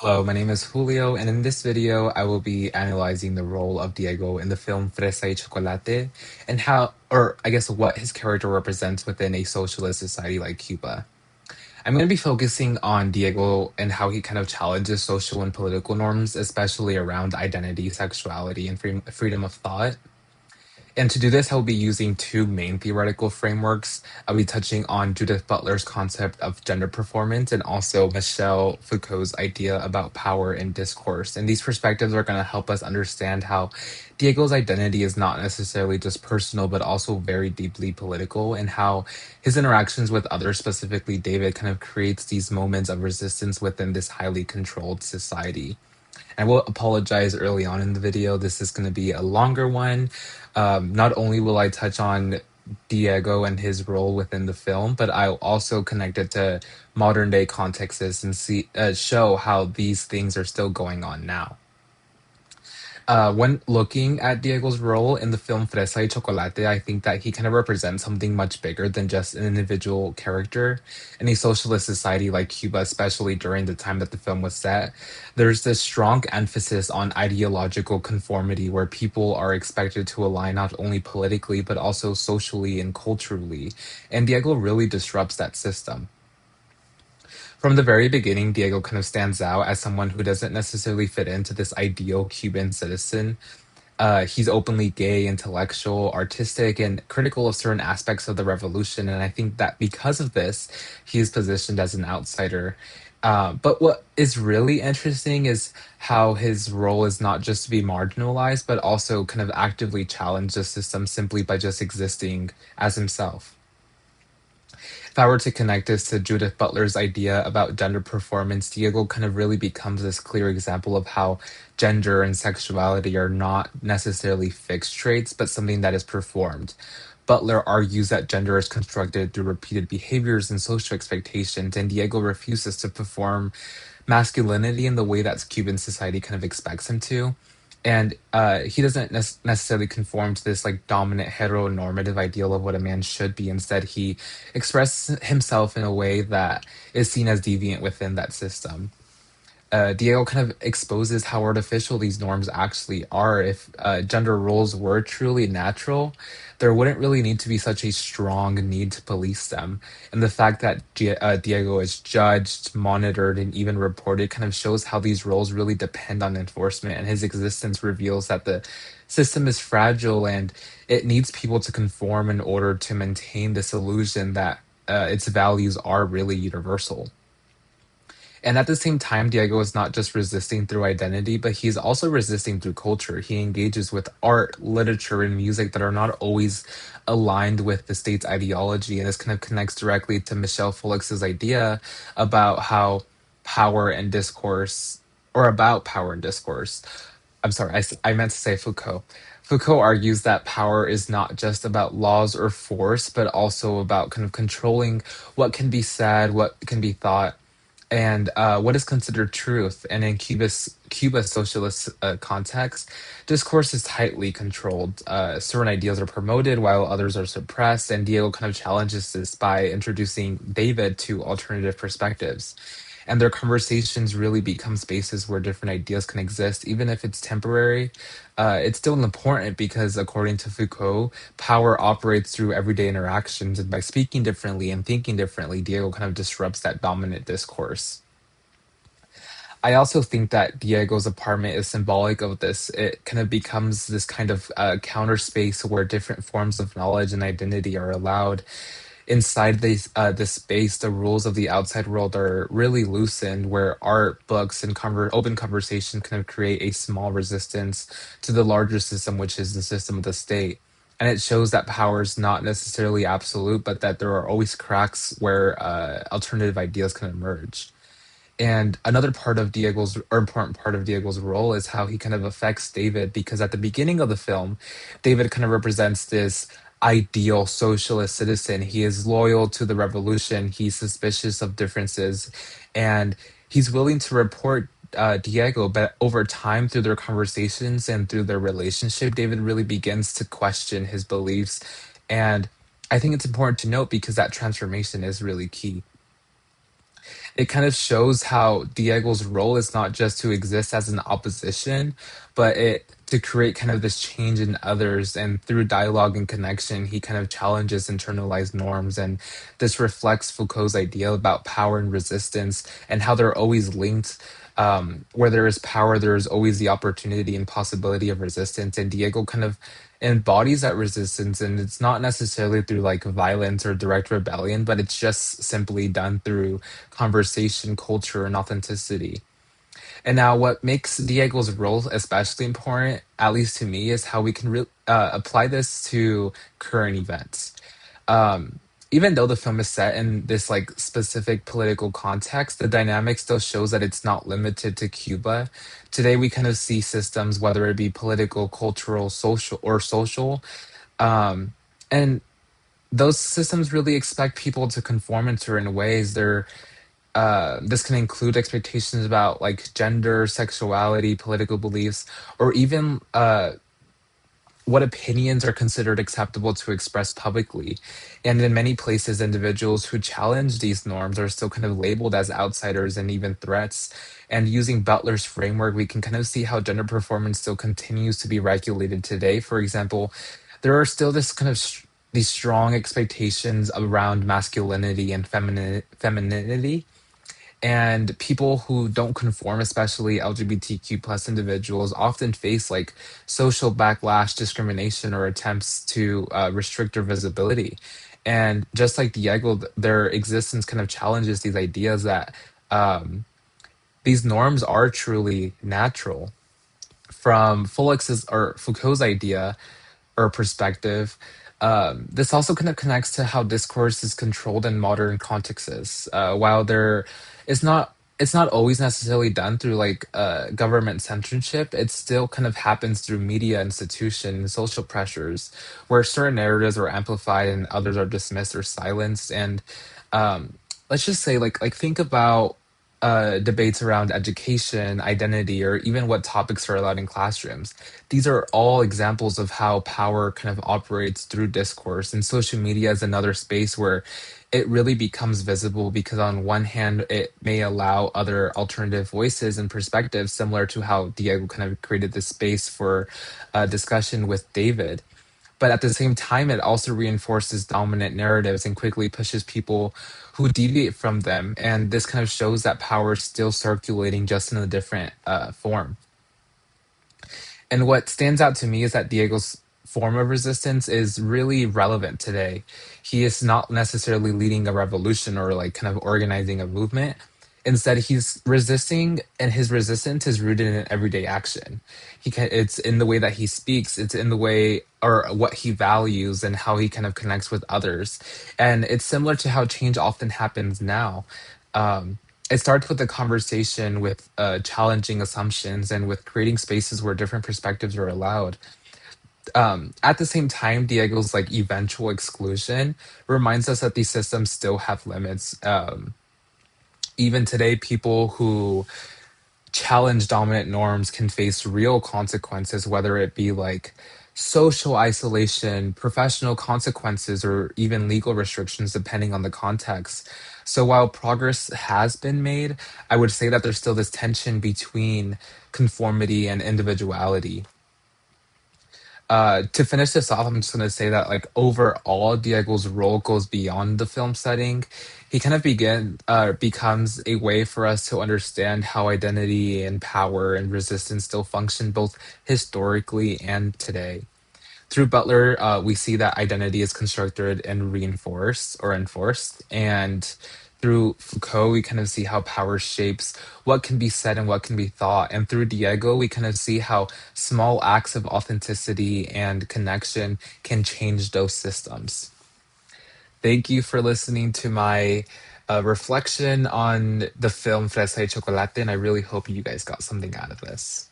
Hello, my name is Julio, and in this video, I will be analyzing the role of Diego in the film Fresa y Chocolate and how, or I guess what his character represents within a socialist society like Cuba. I'm going to be focusing on Diego and how he kind of challenges social and political norms, especially around identity, sexuality, and freedom of thought. And to do this, I'll be using two main theoretical frameworks. I'll be touching on Judith Butler's concept of gender performance and also Michel Foucault's idea about power and discourse. And these perspectives are going to help us understand how Diego's identity is not necessarily just personal, but also very deeply political, and how his interactions with others, specifically David, kind of creates these moments of resistance within this highly controlled society. I will apologize early on in the video. This is going to be a longer one. Not only will I touch on Diego and his role within the film, but I'll also connect it to modern day contexts and show how these things are still going on now. When looking at Diego's role in the film Fresa y Chocolate, I think that he kind of represents something much bigger than just an individual character. In a socialist society like Cuba, especially during the time that the film was set, there's this strong emphasis on ideological conformity where people are expected to align not only politically, but also socially and culturally. And Diego really disrupts that system. From the very beginning, Diego kind of stands out as someone who doesn't necessarily fit into this ideal Cuban citizen. He's openly gay, intellectual, artistic, and critical of certain aspects of the revolution. And I think that because of this, he is positioned as an outsider. But what is really interesting is how his role is not just to be marginalized, but also kind of actively challenge the system simply by just existing as himself. If I were to connect this to Judith Butler's idea about gender performance, Diego kind of really becomes this clear example of how gender and sexuality are not necessarily fixed traits, but something that is performed. Butler argues that gender is constructed through repeated behaviors and social expectations, and Diego refuses to perform masculinity in the way that Cuban society kind of expects him to. And he doesn't necessarily conform to this like dominant heteronormative ideal of what a man should be. Instead, he expresses himself in a way that is seen as deviant within that system. Diego kind of exposes how artificial these norms actually are. If gender roles were truly natural, there wouldn't really need to be such a strong need to police them. And the fact that Diego is judged, monitored, and even reported kind of shows how these roles really depend on enforcement. And his existence reveals that the system is fragile and it needs people to conform in order to maintain this illusion that its values are really universal. And at the same time, Diego is not just resisting through identity, but he's also resisting through culture. He engages with art, literature, and music that are not always aligned with the state's ideology. And this kind of connects directly to Michel Foucault's idea about how power and discourse, or about power and discourse. I'm sorry, I meant to say Foucault. Foucault argues that power is not just about laws or force, but also about kind of controlling what can be said, what can be thought, and what is considered truth. And in Cuba's socialist context, discourse is tightly controlled. Certain ideas are promoted while others are suppressed, and Diego kind of challenges this by introducing David to alternative perspectives. And their conversations really become spaces where different ideas can exist, even if it's temporary. It's still important because, according to Foucault, power operates through everyday interactions, and by speaking differently and thinking differently, Diego kind of disrupts that dominant discourse. I also think that Diego's apartment is symbolic of this. It kind of becomes this kind of counter space where different forms of knowledge and identity are allowed. Inside this space, the rules of the outside world are really loosened, where art, books, and open conversation kind of create a small resistance to the larger system, which is the system of the state. And it shows that power is not necessarily absolute, but that there are always cracks where alternative ideas can emerge. And another part of Diego's, or important part of Diego's role, is how he kind of affects David, because at the beginning of the film, David kind of represents this ideal socialist citizen. He is loyal to the revolution, he's suspicious of differences, and he's willing to report Diego. But over time, through their conversations and through their relationship, David really begins to question his beliefs. And I think it's important to note because that transformation is really key. it kind of shows how Diego's role is not just to exist as an opposition, but it to create kind of this change in others. And through dialogue and connection, he kind of challenges internalized norms. And this reflects Foucault's idea about power and resistance and how they're always linked. Where there is power, there is always the opportunity and possibility of resistance. And Diego kind of embodies that resistance. And it's not necessarily through like violence or direct rebellion, but it's just simply done through conversation, culture, and authenticity. And now, what makes Diego's role especially important, at least to me, is how we can apply this to current events. Um, Even though the film is set in this like specific political context, the dynamic still shows that it's not limited to Cuba. Today, we kind of see systems, whether it be political, cultural, social, um, and those systems really expect people to conform in certain ways. This can include expectations about like gender, sexuality, political beliefs, or even what opinions are considered acceptable to express publicly. And in many places, individuals who challenge these norms are still kind of labeled as outsiders and even threats. And using Butler's framework, we can kind of see how gender performance still continues to be regulated today. For example, there are still this kind of these strong expectations around masculinity and femininity, and people who don't conform, especially LGBTQ plus individuals, often face like social backlash, discrimination, or attempts to restrict their visibility. And just like Diego, their existence kind of challenges these ideas that um, these norms are truly natural. From Foucault's idea or perspective, this also kind of connects to how discourse is controlled in modern contexts. While there is not, it's not always necessarily done through like government censorship. It still kind of happens through media, institutions, social pressures, where certain narratives are amplified and others are dismissed or silenced. And um, let's just say, like think about debates around education, identity, or even what topics are allowed in classrooms. These are all examples of how power kind of operates through discourse, and social media is another space where it really becomes visible because on one hand it may allow other alternative voices and perspectives, similar to how Diego kind of created this space for discussion with David, but at the same time it also reinforces dominant narratives and quickly pushes people who deviate from them, and this kind of shows that power is still circulating, just in a different form. And what stands out to me is that Diego's form of resistance is really relevant today. He is not necessarily leading a revolution or like kind of organizing a movement. Instead, he's resisting, and his resistance is rooted in everyday action. It's in the way that he speaks, it's in the way or what he values and how he kind of connects with others. And it's similar to how change often happens now. Um, it starts with a conversation, with challenging assumptions, and with creating spaces where different perspectives are allowed. At the same time, Diego's like eventual exclusion reminds us that these systems still have limits. Even today, people who challenge dominant norms can face real consequences, whether it be like social isolation, professional consequences, or even legal restrictions, depending on the context. So while progress has been made, I would say that there's still this tension between conformity and individuality. To finish this off, I'm just going to say that, like, overall, Diego's role goes beyond the film setting. He kind of becomes a way for us to understand how identity and power and resistance still function both historically and today. Through Butler, we see that identity is constructed and reinforced or enforced. And through Foucault, we kind of see how power shapes what can be said and what can be thought. And through Diego, we kind of see how small acts of authenticity and connection can change those systems. Thank you for listening to my reflection on the film Fresa y Chocolate, and I really hope you guys got something out of this.